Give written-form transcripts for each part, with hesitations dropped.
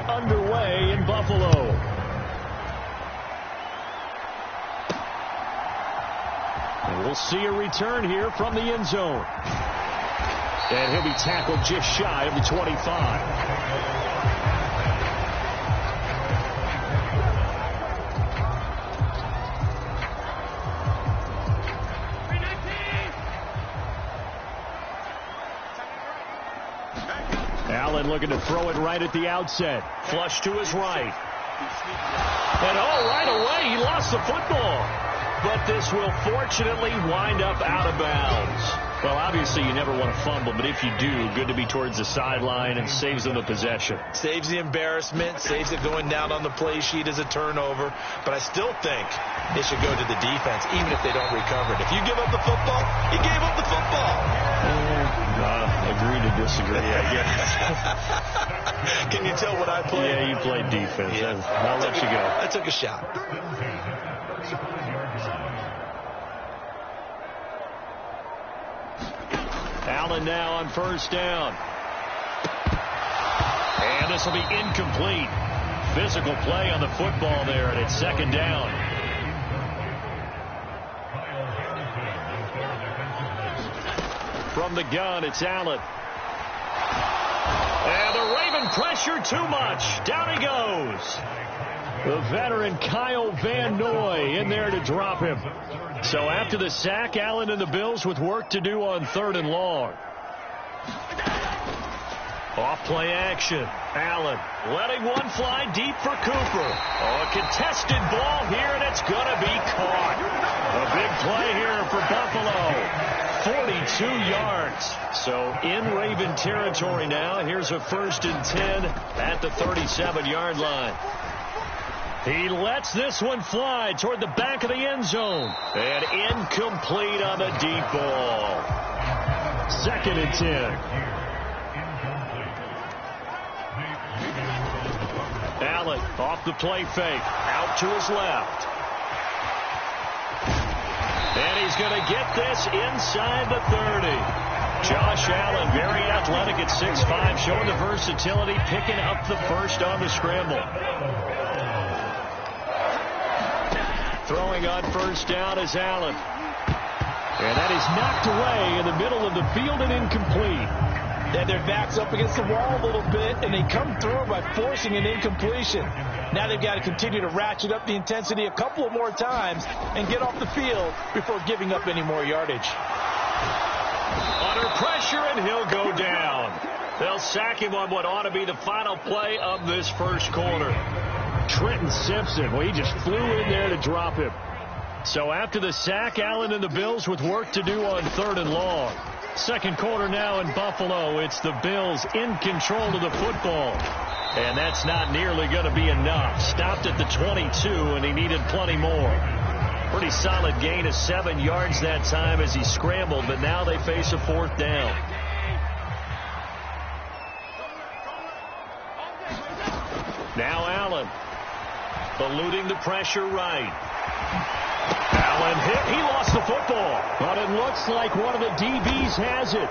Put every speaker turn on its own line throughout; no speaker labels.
underway in Buffalo. And we'll see a return here from the end zone. And he'll be tackled just shy of the 25. Allen looking to throw it right at the outset. Flush to his right. And right away, he lost the football. But this will fortunately wind up out of bounds. Well, obviously, you never want to fumble, but if you do, good to be towards the sideline and saves them the possession.
Saves the embarrassment, saves it going down on the play sheet as a turnover. But I still think it should go to the defense, even if they don't recover it. If you give up the football, you gave up the football.
Agree to disagree, I guess.
Can you tell what I played?
Yeah, you played defense. Yeah. I'll let you go.
I took a shot.
Allen now on first down. And this will be incomplete. Physical play on the football there, and it's second down. From the gun, it's Allen. And the Raven pressure too much. Down he goes. The veteran Kyle Van Noy in there to drop him. So after the sack, Allen and the Bills with work to do on 3rd and long. Off play action. Allen letting one fly deep for Cooper. A contested ball here, and it's going to be caught. A big play here for Buffalo. 42 yards. So in Raven territory now. Here's a 1st and 10 at the 37-yard line. He lets this one fly toward the back of the end zone. And incomplete on the deep ball. 2nd and 10. Allen off the play fake. Out to his left. And he's going to get this inside the 30. Josh Allen, very athletic at 6'5", showing the versatility, picking up the first on the scramble. Throwing on first down is Allen. And that is knocked away in the middle of the field and incomplete.
Then their back's up against the wall a little bit, and they come through by forcing an incompletion. Now they've got to continue to ratchet up the intensity a couple of more times and get off the field before giving up any more yardage.
Under pressure, and he'll go down. They'll sack him on what ought to be the final play of this first quarter. Trenton Simpson, well, he just flew in there to drop him. So after the sack, Allen and the Bills with work to do on 3rd and long. Second quarter now in Buffalo. It's the Bills in control of the football. And that's not nearly going to be enough. Stopped at the 22, and he needed plenty more. Pretty solid gain of 7 yards that time as he scrambled, but now they face a 4th down. Now Allen. Eluding the pressure right. Allen hit. He lost the football. But it looks like one of the DBs has it.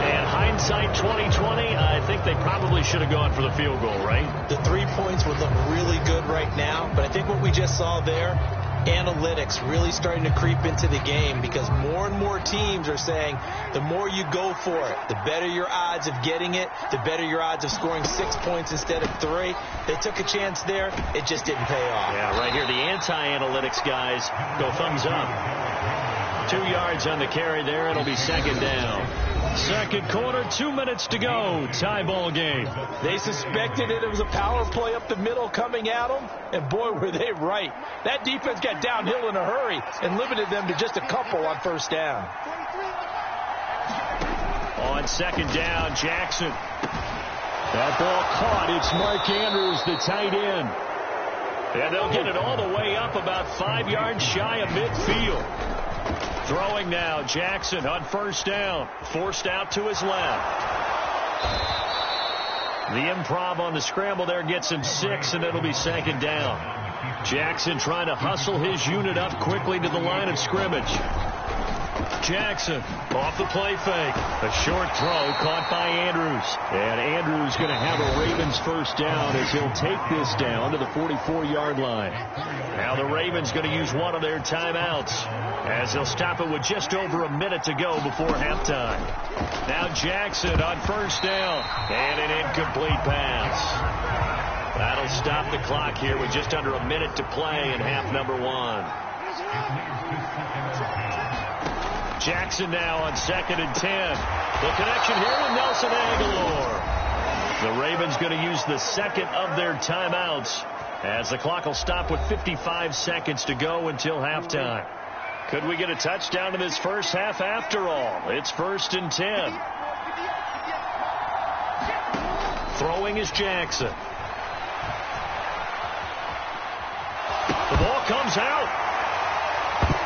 And hindsight 2020, I think they probably should have gone for the field goal, right?
The 3 points would look really good right now. But I think what we just saw there, analytics really starting to creep into the game, because more and more teams are saying the more you go for it, the better your odds of getting it, the better your odds of scoring 6 points instead of 3. They took a chance there. It just didn't pay off.
Yeah, right here, the anti-analytics guys go thumbs up. 2 yards on the carry there. It'll be second down. Second quarter, 2 minutes to go. Tie ball game.
They suspected it was a power play up the middle coming at them, and boy, were they right. That defense got downhill in a hurry and limited them to just a couple on first down.
On second down, Jackson. That ball caught. It's Mark Andrews, the tight end. And they'll get it all the way up about 5 yards shy of midfield. Throwing now, Jackson on first down. Forced out to his left. The improv on the scramble there gets him 6, and it'll be second down. Jackson trying to hustle his unit up quickly to the line of scrimmage. Jackson off the play fake. A short throw caught by Andrews. And Andrews going to have a Ravens first down as he'll take this down to the 44-yard line. Now the Ravens going to use one of their timeouts as they'll stop it with just over a minute to go before halftime. Now Jackson on first down. And an incomplete pass. That'll stop the clock here with just under a minute to play in half number one. Jackson now on 2nd and 10. The connection here with Nelson Aguilar. The Ravens going to use the second of their timeouts as the clock will stop with 55 seconds to go until halftime. Could we get a touchdown in this first half after all? It's 1st and 10. Throwing is Jackson. The ball comes out.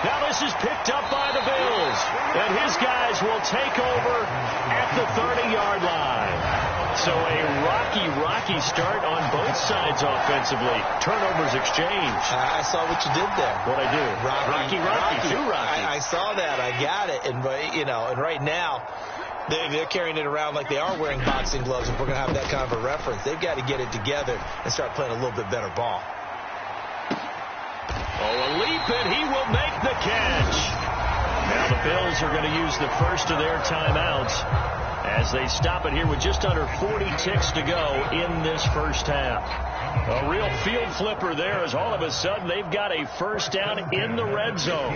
Now this is picked up by the Bills. And his guys will take over at the 30-yard line. So a rocky start on both sides offensively. Turnovers exchanged.
I saw what you did there.
What'd I do? Rocky. Too rocky.
I saw that. I got it. And right now, they're carrying it around like they are wearing boxing gloves. If we're going to have that kind of a reference, they've got to get it together and start playing a little bit better ball.
A leap, and he will make the catch. Now the Bills are going to use the first of their timeouts as they stop it here with just under 40 ticks to go in this first half. A real field flipper there as all of a sudden they've got a first down in the red zone.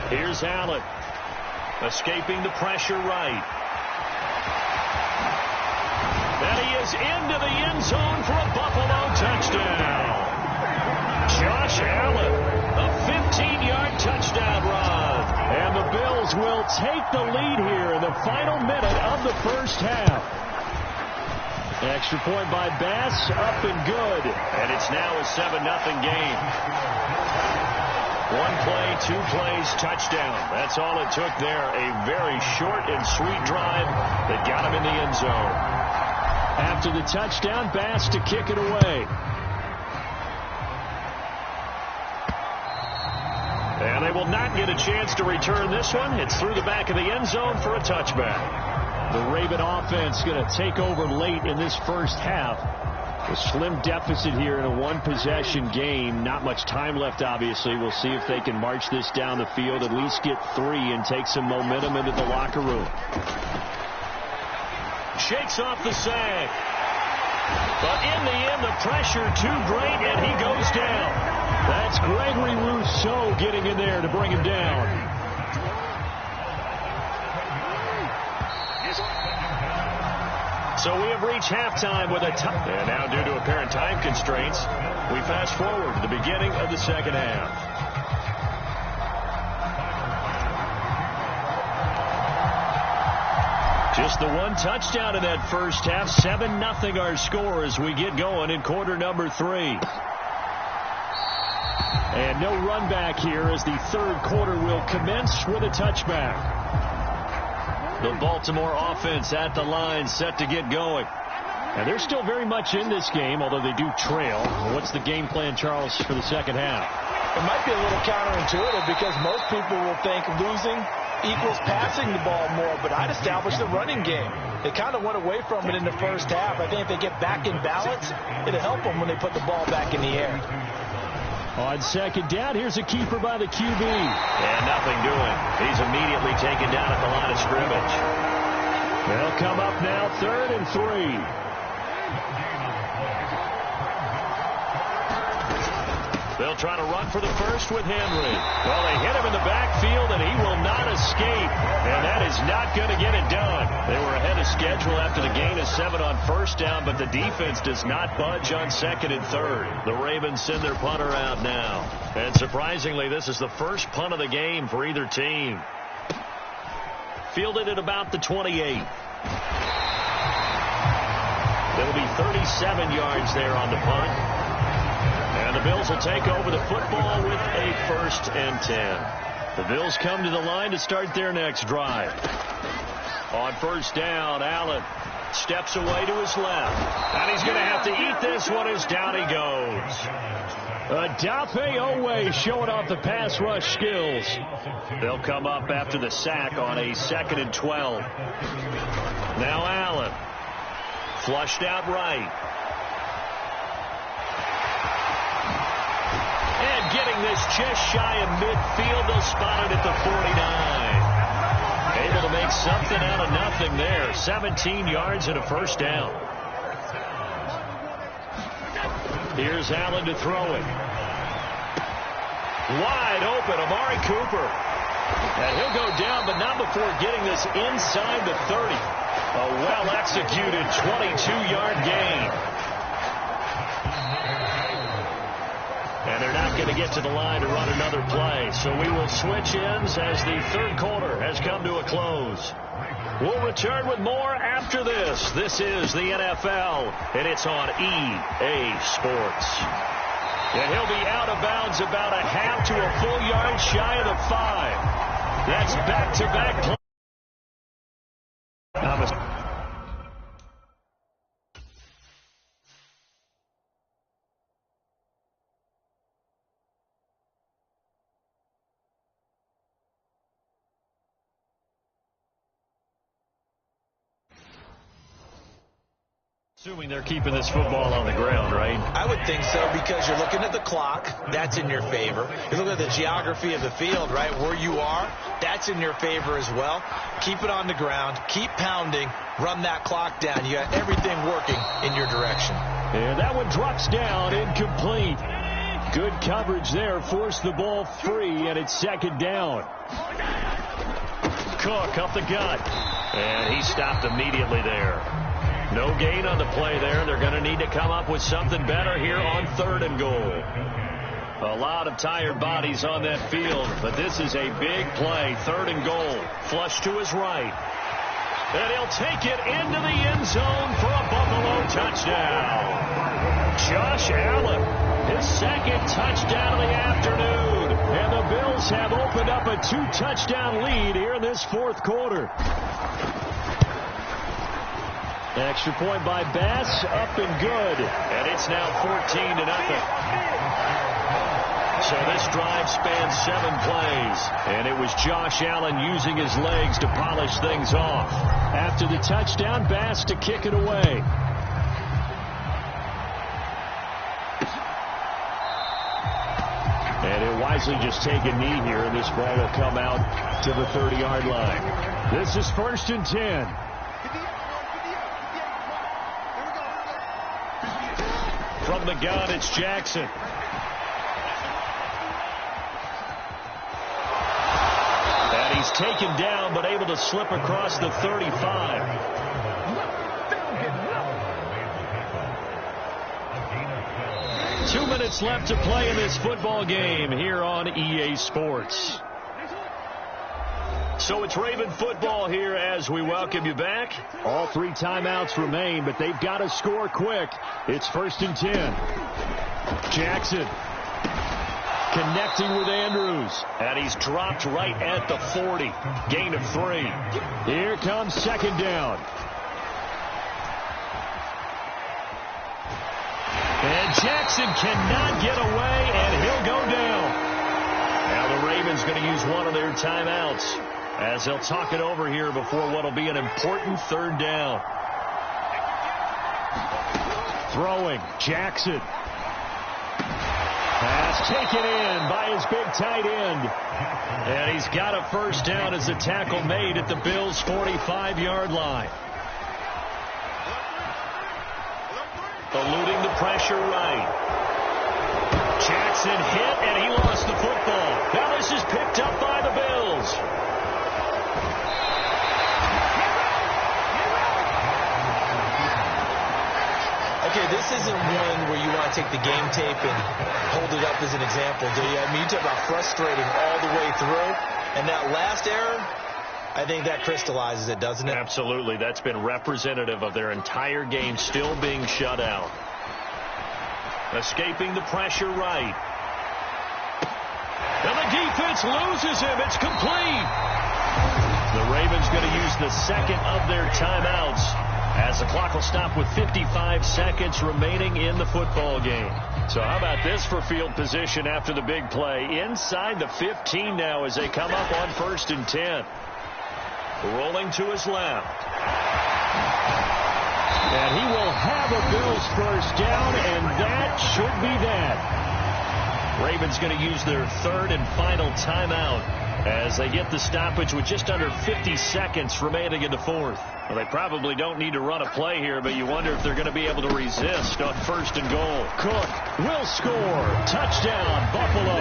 Here's Allen escaping the pressure right. And he is into the end zone for a Buffalo touchdown. Josh Allen, a 15-yard touchdown run. And the Bills will take the lead here in the final minute of the first half. Extra point by Bass, up and good. And it's now a 7-0 game. One play, 2 plays, touchdown. That's all it took there. A very short and sweet drive that got him in the end zone. After the touchdown, Bass to kick it away. And they will not get a chance to return this one. It's through the back of the end zone for a touchback. The Raven offense going to take over late in this first half. A slim deficit here in a one-possession game. Not much time left, obviously. We'll see if they can march this down the field, at least get 3 and take some momentum into the locker room. Shakes off the sag. But in the end, the pressure too great, and he goes down. That's Gregory Rousseau getting in there to bring him down. So we have reached halftime with a tie. And now, due to apparent time constraints, we fast forward to the beginning of the second half. Just the one touchdown in that first half. 7-0 our score as we get going in quarter number 3. And no run back here as the third quarter will commence with a touchback. The Baltimore offense at the line, set to get going. And they're still very much in this game, although they do trail. What's the game plan, Charles, for the second half?
It might be a little counterintuitive because most people will think losing equals passing the ball more, but I'd establish the running game. They kind of went away from it in the first half. I think if they get back in balance, it'll help them when they put the ball back in the air.
On second down, here's a keeper by the QB. And nothing doing. He's immediately taken down at the line of scrimmage. They'll come up now 3rd and 3. They'll try to run for the first with Henry. Well, they hit him in the backfield, and he will not escape. And that is not going to get it done. They were ahead of schedule after the gain of 7 on first down, but the defense does not budge on 2nd and 3rd. The Ravens send their punter out now. And surprisingly, this is the first punt of the game for either team. Fielded at about the 28. There'll be 37 yards there on the punt. And the Bills will take over the football with a 1st and 10. The Bills come to the line to start their next drive. On first down, Allen steps away to his left. And he's going to have to eat this one as down he goes. Adafe Owe showing off the pass rush skills. They'll come up after the sack on a 2nd and 12. Now Allen. Flushed out right. And getting this just shy of midfield. They'll spot it at the 49. Able to make something out of nothing there. 17 yards and a first down. Here's Allen to throw it. Wide open, Amari Cooper. And he'll go down, but not before getting this inside the 30. A well-executed 22-yard gain. And they're not going to get to the line to run another play. So we will switch ends as the third quarter has come to a close. We'll return with more after this. This is the NFL, and it's on EA Sports. And he'll be out of bounds about a half to a full yard shy of the 5. That's back-to-back play. Assuming they're keeping this football on the ground, right?
I would think so, because you're looking at the clock. That's in your favor. You're looking at the geography of the field, right? Where you are, that's in your favor as well. Keep it on the ground. Keep pounding. Run that clock down. You got everything working in your direction.
And that one drops down, incomplete. Good coverage there. Forced the ball free, and it's 2nd down. Cook up the gut. And he stopped immediately there. No gain on the play there. They're going to need to come up with something better here on 3rd and goal. A lot of tired bodies on that field, but this is a big play. 3rd and goal. Flush to his right. And he'll take it into the end zone for a Buffalo touchdown. Josh Allen, his 2nd touchdown of the afternoon. And the Bills have opened up a 2-touchdown lead here in this 4th quarter. Extra point by Bass, up and good. And it's now 14-0. So this drive spans 7 plays. And it was Josh Allen using his legs to polish things off. After the touchdown, Bass to kick it away. And he'll wisely just take a knee here, and this ball will come out to the 30-yard line. This is 1st and 10. From the gun, it's Jackson. And he's taken down, but able to slip across the 35. Two minutes left to play in this football game here on EA Sports. So it's Raven football here as we welcome you back. All 3 timeouts remain, but they've got to score quick. It's 1st and 10. Jackson connecting with Andrews. And he's dropped right at the 40. Gain of 3. Here comes 2nd down. And Jackson cannot get away, and he'll go down. Now the Ravens going to use one of their timeouts as they'll talk it over here before what will be an important 3rd down. Throwing, Jackson. Pass taken in by his big tight end. And he's got a 1st down as the tackle made at the Bills' 45-yard line. Eluding the pressure right. Jackson hit, and he lost the football. Now this is picked up by the Bills.
Okay, this isn't one where you want to take the game tape and hold it up as an example, do you? I mean, you talk about frustrating all the way through. And that last error, I think that crystallizes it, doesn't it?
Absolutely. That's been representative of their entire game still being shut out. Escaping the pressure right. And the defense loses him. It's complete. The Ravens going to use the 2nd of their timeouts As the clock will stop with 55 seconds remaining in the football game. So how about this for field position after the big play? Inside the 15 now as they come up on 1st and 10. Rolling to his left. And he will have a Bills first down, and that should be that. Ravens going to use their 3rd and final timeout as they get the stoppage with just under 50 seconds remaining in the 4th. Well, they probably don't need to run a play here, but you wonder if they're going to be able to resist on 1st and goal. Cook will score. Touchdown, Buffalo.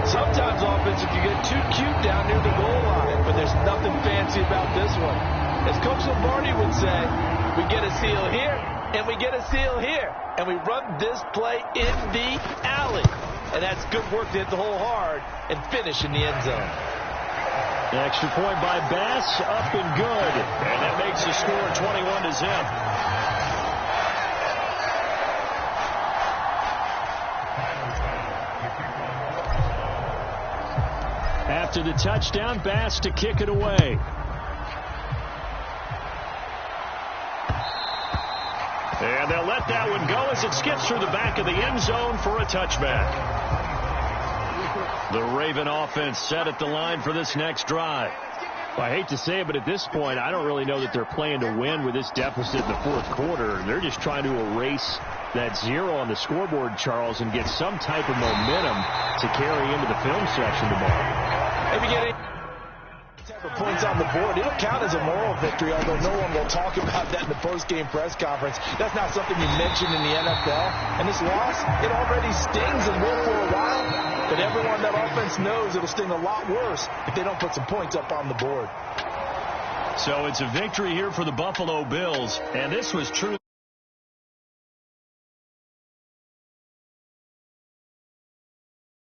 Sometimes offense, if you get too cute down near the goal line, but there's nothing fancy about this one. As Coach Lombardi would say, we get a seal here, and we get a seal here, and we run this play in the alley. And that's good work to hit the hole hard and finish in the end zone.
The extra point by Bass, up and good. And that makes the score 21-0. After the touchdown, Bass to kick it away. And they'll let that one go as it skips through the back of the end zone for a touchback. The Raven offense set at the line for this next drive. Well, I hate to say it, but at this point, I don't really know that they're playing to win with this deficit in the 4th quarter. They're just trying to erase that 0 on the scoreboard, Charles, and get some type of momentum to carry into the film section tomorrow.
Maybe get points on the board. It'll count as a moral victory, although no one will talk about that in the post-game press conference. That's not something you mention in the NFL. And this loss, it already stings and will for a while. But everyone that offense knows it'll sting a lot worse if they don't put some points up on the board.
So it's a victory here for the Buffalo Bills, and this was true.